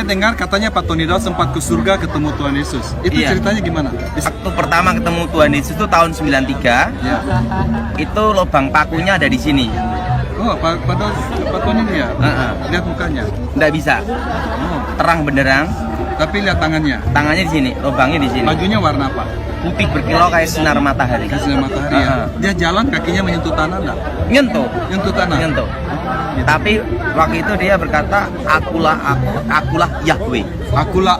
Saya dengar katanya Pak Tony Daud sempat ke surga ketemu Tuhan Yesus. Itu Iya. ceritanya gimana? Waktu pertama ketemu Tuhan Yesus itu tahun 93. Ya. Itu lubang pakunya ada di sini. Oh, Pak Tony ya. Lihat mukanya. Nggak bisa. Oh, Terang benderang. tapi lihat tangannya. Tangannya di sini, lubangnya di sini. Bajunya warna apa? Putih berkilau kayak sinar matahari. Kasih matahari ya. Dia jalan kakinya menyentuh tanah enggak? Nyentuh. Nyentuh tanah. Nyentuh. Tapi waktu itu dia berkata, akulah aku, akulah Yahweh. Akulah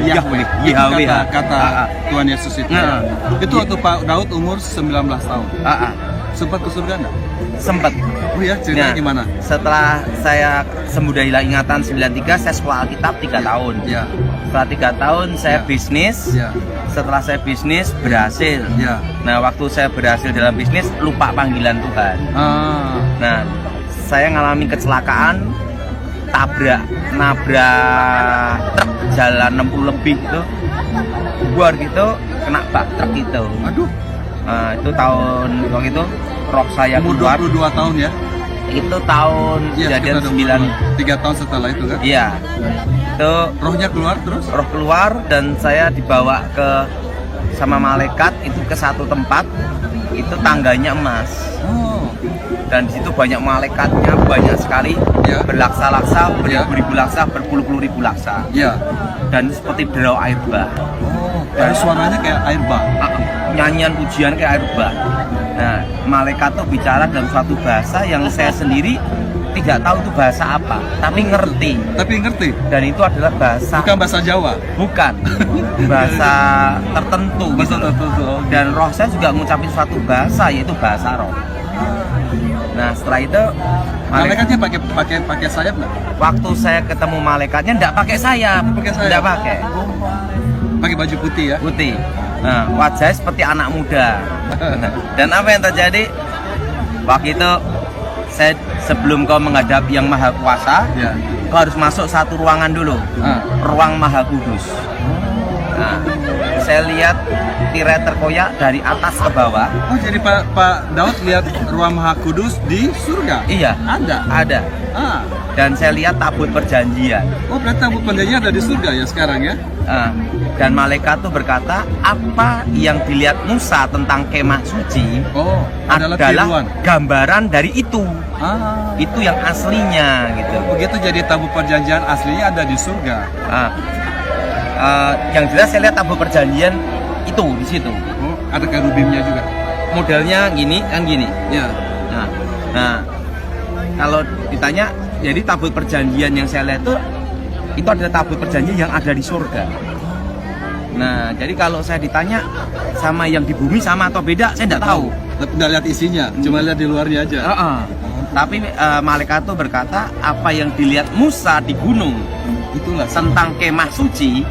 Yahweh. Itu Yahweh. kata Tuhan Yesus itu. Nah. Itu waktu Pak Daud umur 19 tahun. Sempat ke surga enggak? Sempet. Oh ya, ceritanya gimana? Setelah saya semudah hilang ingatan 93, saya sekolah Alkitab 3 tahun. Ya. Setelah 3 tahun saya bisnis. Ya. Setelah saya bisnis berhasil. Ya. Nah, waktu saya berhasil dalam bisnis lupa panggilan Tuhan. Nah, saya ngalami kecelakaan, nabrak truk jalan 60 lebih itu, buar gitu, kena bak truk itu. Aduh. Nah, itu tahun waktu itu roh saya Umur keluar. 22 tahun ya? Itu tahun kejadian 9. 3 tahun setelah itu kan? Iya. Itu Rohnya keluar terus? roh keluar dan saya dibawa ke sama malaikat itu ke satu tempat, itu tangganya emas. Oh. Dan di situ banyak malaikatnya, banyak sekali, Ya. berlaksa-laksa, Ya. beribu-ribu laksa, berpuluh-puluh ribu laksa. Ya. Dan seperti derau air bah. Oh, dari suaranya kayak air bah. Nyanyian pujian kayak air bah. Nah, malaikat tuh bicara dalam suatu bahasa yang saya sendiri tidak tahu itu bahasa apa, tapi ngerti. Tapi ngerti? Dan itu adalah bahasa Bukan bahasa Jawa. bukan bahasa tertentu Bahasa gitu loh. tertentu. Oh. Dan roh saya juga ngucapin suatu bahasa, yaitu bahasa roh. Nah, setelah itu Malaikatnya pakai sayap nggak? waktu saya ketemu malaikatnya enggak pakai sayap. Pakai sayap? Enggak pakai. Pakai baju putih ya? Putih. Nah, wajahnya seperti anak muda. Dan apa yang terjadi? Waktu itu saya sebelum kau menghadap Yang Maha Kuasa, Ya. kau harus masuk satu ruangan dulu. Ruang Maha Kudus. Nah, saya lihat tirai terkoyak dari atas ke bawah. Oh, jadi Pak Daud lihat ruang Maha Kudus di surga? Iya, Ada. ada. Dan saya lihat tabut perjanjian. Oh, berarti tabut perjanjian ada di surga ya sekarang ya? Dan malaikat itu berkata, apa yang dilihat Musa tentang kemah suci Oh, adalah tiruan. gambaran dari itu. Ah. Itu yang aslinya gitu. Begitu jadi tabut perjanjian aslinya ada di surga. Yang jelas saya lihat tabut perjanjian itu di situ. Oh, ada kerubimnya juga. Modelnya gini kan gini. Ya. Nah, kalau ditanya, jadi tabut perjanjian yang saya lihat itu adalah tabut perjanjian yang ada di surga. Nah, jadi kalau saya ditanya sama yang di bumi sama atau beda, saya tidak tahu. Tapi nggak lihat isinya, cuma lihat di luarnya aja. Tapi malaikat itu berkata, apa yang dilihat Musa di gunung Itulah. tentang kemah suci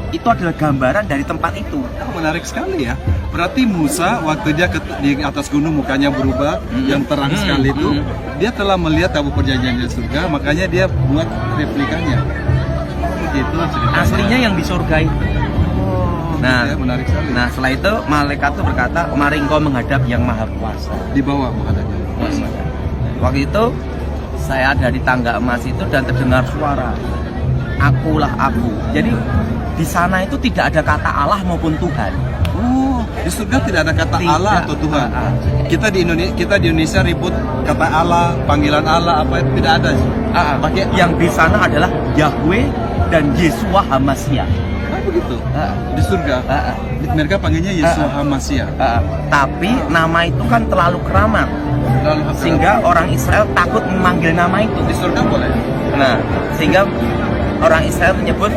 itu adalah gambaran dari tempat itu. Oh, menarik sekali ya. Berarti Musa waktu dia di atas gunung mukanya berubah, yang terang sekali itu, dia telah melihat tabut perjanjian di surga, makanya dia buat replikanya. Begitu ceritanya. Aslinya yang di surga itu. Nah, Ya, menarik sekali. Nah, setelah itu malaikat itu berkata, mari engkau menghadap Yang Maha Kuasa. Di bawah menghadapnya. Waktu itu saya ada di tangga emas itu dan terdengar suara, akulah aku. Jadi di sana itu tidak ada kata Allah maupun Tuhan. Oh, di surga tidak ada kata Tidak. Allah atau Tuhan. Kita di Indonesia ribut kata Allah, panggilan Allah apa tidak ada. Pakai Yang di sana adalah Yahweh dan Yesua Hamashiach. begitu. Di surga. Mereka panggilnya Yesus Hamashiach. Tapi nama itu kan terlalu keramat, Lalu sehingga orang Israel takut memanggil nama itu. di surga boleh. Nah, sehingga orang Israel menyebut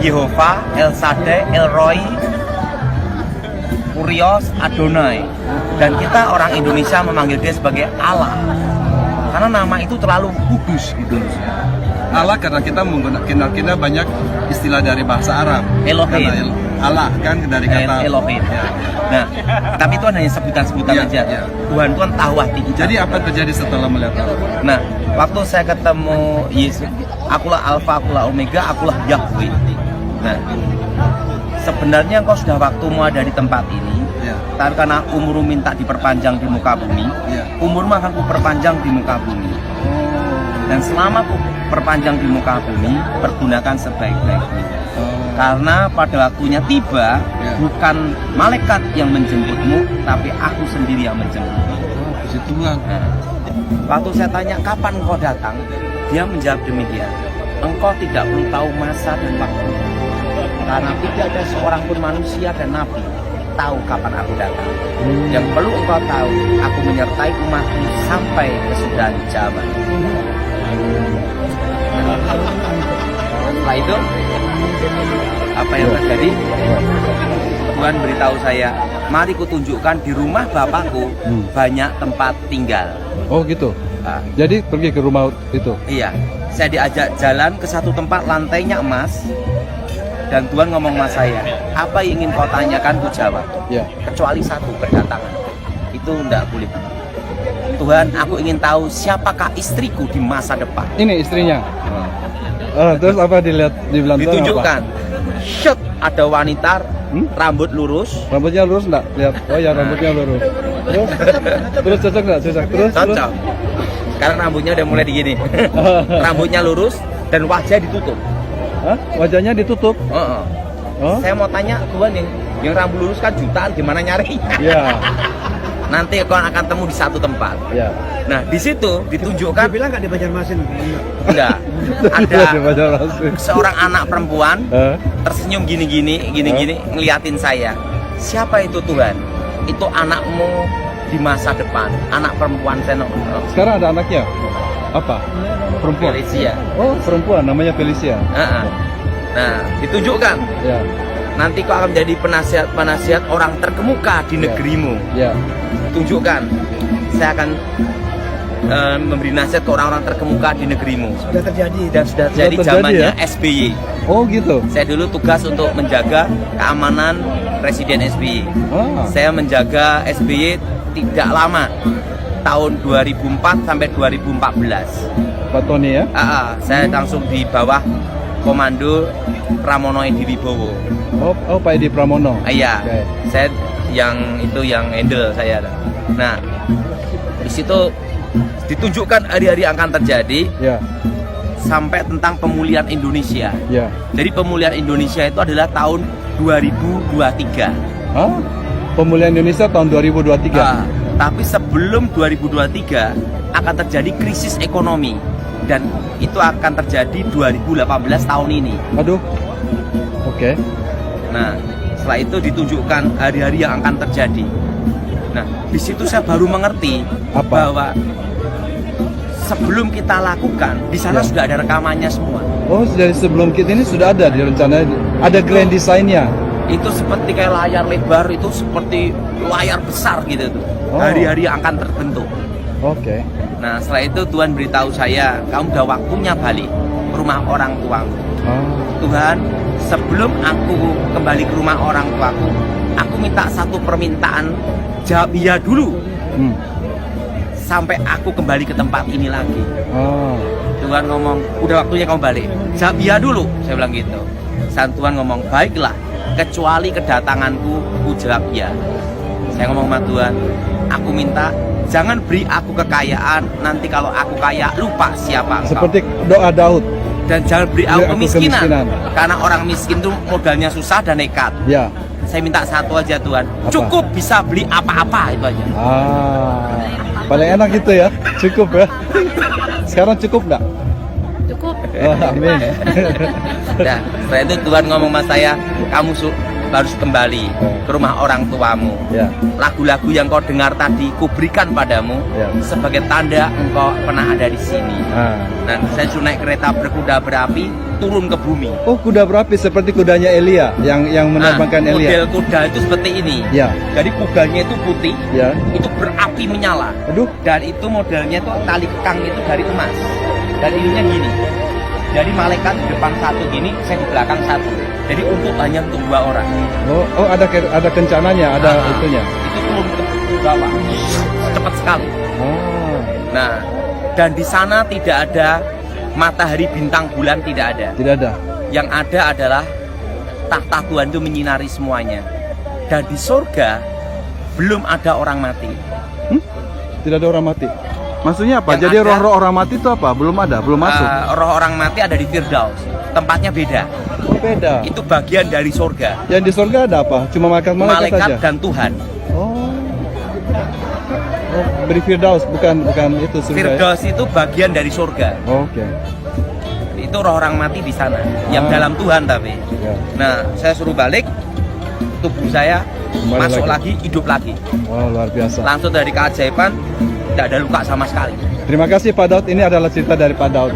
Yehova, El Shaddai, El Roi, Kurios, Adonai. Dan kita orang Indonesia memanggil dia sebagai Allah. Karena nama itu terlalu kudus gitu. Allah karena kita menggunakan kita banyak istilah dari bahasa Arab. Elohim. Karena Allah kan dari kata Elohim. Ya. Nah, tapi itu hanya sebutan-sebutan Iya, aja. iya. Tuhan tahu hati kita. Jadi apa yang terjadi setelah melihat Allah? Nah, waktu saya ketemu Yesus, akulah Alfa, akulah Omega, akulah Yahweh. Nah, sebenarnya engkau sudah waktumu ada di tempat ini. Ya. Tapi karena umurmu minta diperpanjang di muka bumi, Ya. umurmu akan kuperpanjang di muka bumi. Dan selama perpanjang di muka bumi, pergunakan sebaik-baiknya. Karena pada waktunya tiba, bukan malaikat yang menjemputmu, tapi aku sendiri yang menjemputmu. Puji Tuhan. Nah, waktu saya tanya kapan engkau datang, dia menjawab demikian. Engkau tidak perlu tahu masa dan waktu, karena tidak ada seorang pun manusia dan nabi tahu kapan aku datang. Yang perlu engkau tahu, aku menyertai umatku sampai kesudahan zaman. Setelah itu, apa yang terjadi? Tuhan beritahu saya, mari kutunjukkan di rumah bapakku banyak tempat tinggal. Oh gitu. Nah, Jadi pergi ke rumah itu. iya, saya diajak jalan ke satu tempat lantainya emas. Dan Tuhan ngomong sama saya, apa yang ingin kau tanyakan ku jawab. Ya. Kecuali satu, kedatangan. Itu enggak boleh. Tuhan, aku ingin tahu siapakah istriku di masa depan. Ini istrinya. Terus apa dibilang Tuhan apa? Ditunjukkan. Shot, ada wanita rambut lurus. Rambutnya lurus enggak? Lihat. Oh ya, rambutnya lurus. Terus cocok enggak? Cocok. Terus. Cocok. Sekarang rambutnya udah mulai digini. Rambutnya lurus dan wajah ditutup. Hah? Wajahnya ditutup. Oh? Saya mau tanya Tuhan, yang rambut lurus kan jutaan, gimana nyari? Iya. Nanti kau akan temu di satu tempat. Iya. Nah, di situ ditunjukkan. Dia bilang nggak di Banjarmasin? Enggak. Di Ada Banjarmasin. seorang anak perempuan Hah? tersenyum gini-gini ngeliatin saya. Siapa itu Tuhan? Itu anakmu di masa depan, anak perempuan saya. Sekarang ada anaknya. Apa? Perempuan. Felicia. Oh, perempuan namanya Felicia. Nah, ditunjukkan. Ya. Nanti kau akan menjadi penasihat orang terkemuka di negerimu. Ya. Tunjukkan. Saya akan memberi nasihat ke orang-orang terkemuka di negerimu. Sudah terjadi. Dan sudah terjadi terjadi, zamannya ya? SBY. Oh, gitu. Saya dulu tugas untuk menjaga keamanan Presiden SBY. Ah. Saya menjaga SBY tidak lama, tahun 2004 sampai 2014. Pak Tony ya? Saya langsung di bawah komando Pramono Edi Wibowo. Oh, Pak Edi Pramono. Iya, Oke. saya yang handle saya. Nah, di situ ditunjukkan hari-hari yang akan terjadi Ya. sampai tentang pemulihan Indonesia. Ya. Jadi pemulihan Indonesia itu adalah tahun 2023. Hah? Pemulihan Indonesia tahun 2023. Tapi sebelum 2023 akan terjadi krisis ekonomi, dan itu akan terjadi 2018 tahun ini. Aduh. Oke. Nah, setelah itu ditunjukkan hari-hari yang akan terjadi. Nah, di situ saya baru mengerti bahwa sebelum kita lakukan, di sana sudah ada rekamannya semua. Oh, dari sebelum kita ini sudah ada di rencana, ada grand design-nya. Itu seperti kayak layar lebar, itu seperti layar besar gitu tuh. Hari-hari yang akan terbentuk. Oke. Nah, setelah itu Tuhan beritahu saya, kamu udah waktunya balik ke rumah orang tuamu. Tuhan, sebelum aku kembali ke rumah orang tuaku, aku minta satu permintaan, jawab iya dulu. Sampai aku kembali ke tempat ini lagi. Tuhan ngomong, udah waktunya kamu balik. Jawab iya dulu, saya bilang gitu. Dan Tuhan ngomong, baiklah, kecuali kedatanganku, ku jawab iya. Saya ngomong sama Tuhan, aku minta jangan beri aku kekayaan, nanti kalau aku kaya lupa siapa engkau. Seperti doa Daud. Dan jangan beri aku kemiskinan, karena orang miskin tuh modalnya susah dan nekat. Ya. Saya minta satu aja Tuhan, Apa? cukup bisa beli apa-apa, itu aja. Paling enak gitu ya, cukup ya. Sekarang cukup nggak? Cukup. Amin. Nah, setelah itu Tuhan ngomong sama saya, kamu harus kembali ke rumah orang tuamu. Ya. Lagu-lagu yang kau dengar tadi, kuberikan padamu sebagai tanda engkau pernah ada di sini. Nah, saya suruh naik kereta berkuda berapi, turun ke bumi. Oh, kuda berapi seperti kudanya Elia yang menerbangkan Elia. Model kuda itu seperti ini. Ya. Jadi kudanya itu putih, Ya. itu berapi menyala. Aduh. Dan itu modelnya itu tali kekang itu dari emas. Dan ininya gini. Jadi malaikat di depan satu gini, saya di belakang satu. Jadi hanya untuk 2 orang. Oh, ada kencananya, ada itunya. Itu turun ke bawah, cepat sekali. Nah, dan di sana tidak ada matahari, bintang, bulan, tidak ada. Tidak ada. Yang ada adalah tahta Tuhan itu menyinari semuanya. Dan di surga belum ada orang mati. Tidak ada orang mati. Maksudnya apa? Yang Jadi ada- roh-roh orang mati itu apa? Belum ada, belum masuk. Roh orang mati ada di Firdaus. Tempatnya beda. Oh, beda. Itu bagian dari surga. Yang di surga ada apa? Cuma malaikat saja. Malaikat dan Tuhan. Oh. Oh, beri Firdaus bukan itu surga. Ya? Firdaus itu bagian dari surga. Oke. Itu roh orang mati di sana, yang Ah. dalam Tuhan tapi. Ya. Nah, saya suruh balik, tubuh saya Kembali masuk lagi. lagi, hidup lagi. Wow, luar biasa. Langsung dari keajaiban, tidak ada luka sama sekali. Terima kasih Pak Daud. Ini adalah cerita dari Pak Daud.